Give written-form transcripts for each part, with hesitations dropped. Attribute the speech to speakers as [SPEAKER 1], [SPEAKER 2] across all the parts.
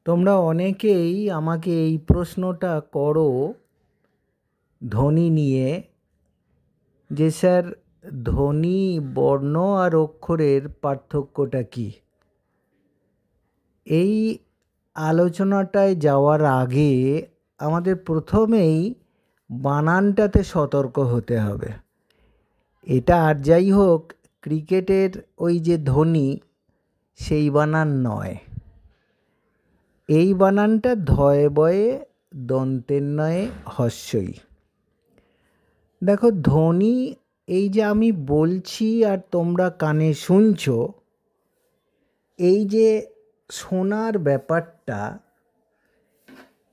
[SPEAKER 1] তোমরা অনেকেই আমাকে এই প্রশ্নটা করো ধ্বনি নিয়ে যে স্যার ধ্বনি বর্ণ আর অক্ষরের পার্থক্যটা কী। এই আলোচনাটায় যাওয়ার আগে আমাদের প্রথমেই বানানটাতে সতর্ক হতে হবে। এটা আর যাই হোক ক্রিকেটের ওই যে ধ্বনি সেই বানান নয়, এই বানানটা ধয়ে বয়ে দন্তের নয়ে হস্যই। দেখো ধ্বনি এই যে আমি বলছি আর তোমরা কানে শুনছো, এই যে শোনার ব্যাপারটা,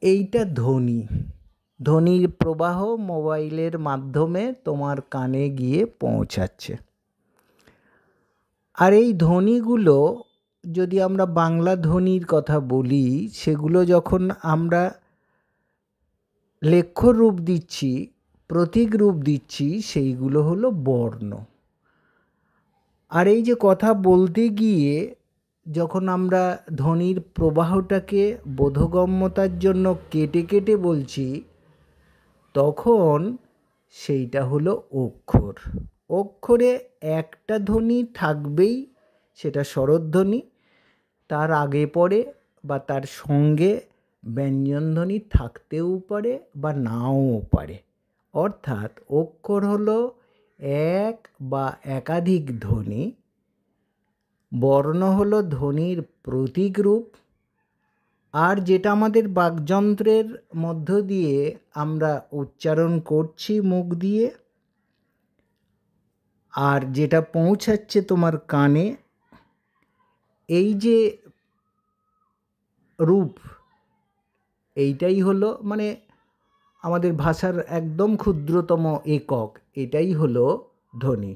[SPEAKER 1] এইটা ধ্বনি, ধ্বনির প্রবাহ মোবাইলের মাধ্যমে তোমার কানে গিয়ে পৌঁছাচ্ছে। আর এই ধ্বনিগুলো যদি আমরা বাংলা ধ্বনির কথা বলি, সেগুলো যখন আমরা লেখ্য রূপ দিচ্ছি, প্রতীক রূপ দিচ্ছি, সেইগুলো হলো বর্ণ। আর এই যে কথা বলতে গিয়ে যখন আমরা ধ্বনির প্রবাহটাকে বোধগম্যতার জন্য কেটে কেটে বলছি, তখন সেইটা হলো অক্ষর। অক্ষরে একটা ধ্বনি থাকবেই, সেটা স্বরধ্বনি, তার আগে পরে বা তার সঙ্গে ব্যঞ্জনধ্বনি থাকতেও পারে বা নাও পারে। অর্থাৎ অক্ষর হলো এক বা একাধিক ধ্বনি, বর্ণ হলো ধ্বনির প্রতীক রূপ, আর যেটা আমাদের বাকযন্ত্রের মধ্য দিয়ে আমরা উচ্চারণ করছি মুখ দিয়ে, আর যেটা পৌঁছাচ্ছে তোমার কানে, এই যে রূপ, এইটাই হলো মানে আমাদের ভাষার একদম ক্ষুদ্রতম একক, এটাই হলো ধ্বনি।